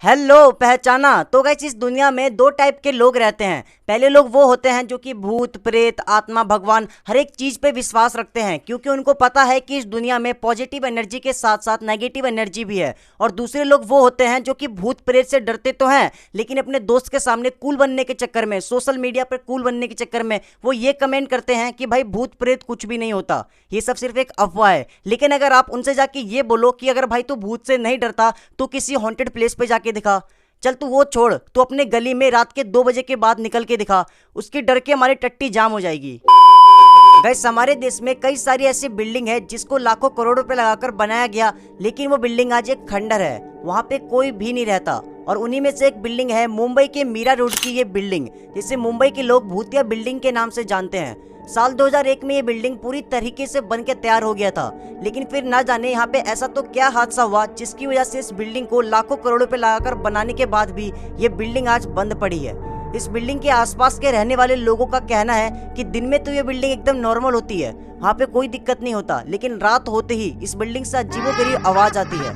Hello, पहचाना? तो guys इस दुनिया में दो टाइप के लोग रहते हैं। पहले लोग वो होते हैं जो कि भूत प्रेत आत्मा भगवान हर एक चीज पे विश्वास रखते हैं, क्योंकि उनको पता है कि इस दुनिया में पॉजिटिव एनर्जी के साथ साथ नेगेटिव एनर्जी भी है। और दूसरे लोग वो होते हैं जो कि भूत प्रेत से डरते तो हैं, लेकिन अपने दोस्त के सामने कूल बनने के चक्कर में, सोशल मीडिया पर कूल बनने के चक्कर में वो ये कमेंट करते हैं कि भाई भूत प्रेत कुछ भी नहीं होता, ये सब सिर्फ एक अफवाह है। लेकिन अगर आप उनसे जाके ये बोलो कि अगर भाई तू भूत से नहीं डरता तो किसी हॉन्टेड प्लेस पे जाके दिखा, चल तू वो छोड़, तू अपने गली में रात के 2 बजे के बाद निकल के दिखा, उसकी डर के हमारी टट्टी जाम हो जाएगी। गाइस हमारे देश में कई सारी ऐसी बिल्डिंग है जिसको लाखों करोड़ रुपए लगाकर बनाया गया, लेकिन वो बिल्डिंग आज एक खंडर है, वहां पे कोई भी नहीं रहता। और उन्हीं में से एक बिल्डिंग है मुंबई के मीरा रोड की ये बिल्डिंग, जिसे मुंबई के लोग भूतिया बिल्डिंग के नाम से जानते हैं। साल 2001 में ये बिल्डिंग पूरी तरीके से बन के तैयार हो गया था, लेकिन फिर ना जाने यहाँ पे ऐसा तो क्या हादसा हुआ जिसकी वजह से इस बिल्डिंग को लाखों करोड़ रुपए लगाकर बनाने के बाद भी ये बिल्डिंग आज बंद पड़ी है। इस बिल्डिंग के आसपास के रहने वाले लोगों का कहना है कि दिन में तो ये बिल्डिंग एकदम नॉर्मल होती है, वहाँ पे कोई दिक्कत नहीं होता, लेकिन रात होते ही इस बिल्डिंग से अजीबोगरीब आवाज आती है।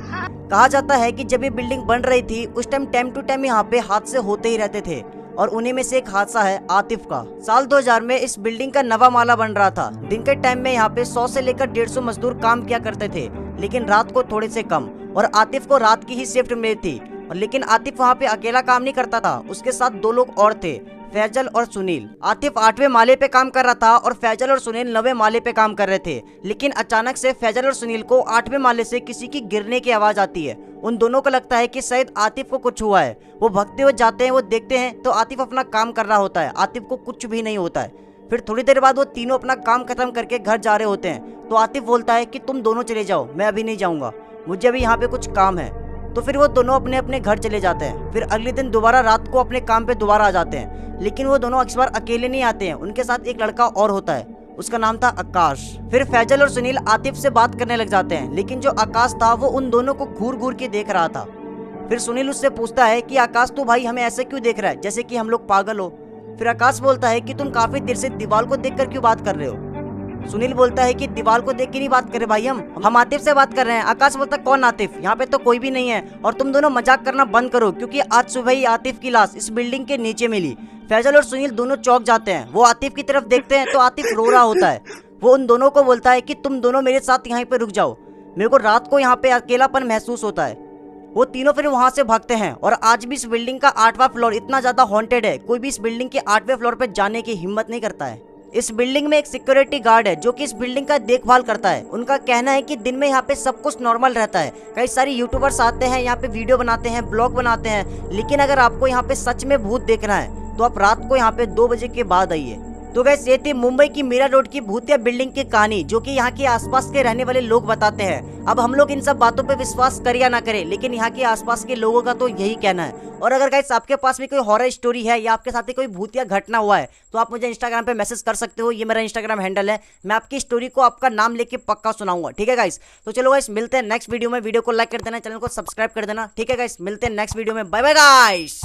कहा जाता है कि जब ये बिल्डिंग बन रही थी उस टाइम टू टाइम यहाँ पे हादसे होते ही रहते थे, और उन्हीं में से एक हादसा है आतिफ का। साल 2000 में इस बिल्डिंग का नवा माला बन रहा था। दिन के टाइम में यहाँ पे 100 से लेकर 150 मजदूर काम किया करते थे, लेकिन रात को थोड़े से कम, और आतिफ को रात की ही शिफ्ट मिली थी। और लेकिन आतिफ वहाँ पे अकेला काम नहीं करता था, उसके साथ 2 लोग और थे, फैजल और सुनील। आतिफ 8वें माले पे काम कर रहा था और फैजल और सुनील 9वें माले पे काम कर रहे थे। लेकिन अचानक से फैजल और सुनील को 8वें माले से किसी की गिरने की आवाज आती है। उन दोनों को लगता है कि शायद आतिफ को कुछ हुआ है। वो भागते हुए जाते हैं, वो देखते हैं तो आतिफ अपना काम कर रहा होता है, आतिफ को कुछ भी नहीं होता है। फिर थोड़ी देर बाद वो तीनों अपना काम खत्म करके घर जा रहे होते हैं, तो आतिफ बोलता है कि तुम दोनों चले जाओ, मैं अभी नहीं जाऊंगा, मुझे अभी यहाँ पे कुछ काम है। तो फिर वो दोनों अपने अपने घर चले जाते हैं। फिर अगले दिन दोबारा रात को अपने काम पे दोबारा आ जाते हैं, लेकिन वो दोनों इस बार अकेले नहीं आते हैं, उनके साथ एक लड़का और होता है, उसका नाम था आकाश। फिर फैजल और सुनील आतिफ से बात करने लग जाते हैं, लेकिन जो आकाश था वो उन दोनों को घूर घूर के देख रहा था। फिर सुनील उससे पूछता है कि आकाश तू भाई हमें ऐसे क्यों देख रहा है, जैसे कि हम लोग पागल हो। फिर आकाश बोलता है कि तुम काफी देर से दीवार को देखकर क्यों बात कर रहे हो। सुनील बोलता है कि दीवार को देख के नहीं बात कर रहे भाई, हम आतिफ से बात कर रहे हैं। आकाश बोलता है कौन आतिफ, यहाँ पे तो कोई भी नहीं है, और तुम दोनों मजाक करना बंद करो, क्योंकि आज सुबह ही आतिफ की लाश इस बिल्डिंग के नीचे मिली। फैजल और सुनील दोनों चौंक जाते हैं, वो आतिफ की तरफ देखते हैं तो आतिफ रो रहा होता है। वो उन दोनों को बोलता है कि तुम दोनों मेरे साथ यहाँ पे रुक जाओ, मेरे को रात को यहाँ पे अकेलापन महसूस होता है। वो तीनों फिर वहां से भागते हैं, और आज भी इस बिल्डिंग का 8वां फ्लोर इतना ज्यादा हॉन्टेड है, कोई भी इस बिल्डिंग के 8वें फ्लोर पे जाने की हिम्मत नहीं करता है। इस बिल्डिंग में एक सिक्योरिटी गार्ड है जो कि इस बिल्डिंग का देखभाल करता है। उनका कहना है कि दिन में यहाँ पे सब कुछ नॉर्मल रहता है, कई सारे यूट्यूबर्स आते हैं यहाँ पे, वीडियो बनाते हैं, ब्लॉग बनाते हैं, लेकिन अगर आपको यहाँ पे सच में भूत देखना है तो आप रात को यहाँ पे 2 बजे के बाद आइए। तो गैस ये थी मुंबई की मीरा रोड की भूतिया बिल्डिंग की कहानी, जो कि यहाँ के आसपास के रहने वाले लोग बताते हैं। अब हम लोग इन सब बातों पे विश्वास करें या ना करें, लेकिन यहाँ के आसपास के लोगों का तो यही कहना है। और अगर गाइस आपके पास भी कोई हॉरर स्टोरी है या आपके साथ ही कोई भूतिया घटना हुआ है तो आप मुझे इंस्टाग्राम पे मैसेज कर सकते हो, ये मेरा इंस्टाग्राम हैंडल है। मैं आपकी स्टोरी को आपका नाम लेके पक्का सुनाऊंगा, ठीक है गाइस। तो चलो गाइस मिलते हैं नेक्स्ट वीडियो में, वीडियो को लाइक कर देना, चैनल को सब्सक्राइब कर देना, ठीक है गाइस। मिलते हैं नेक्स्ट वीडियो में, बाय बाय गाइस।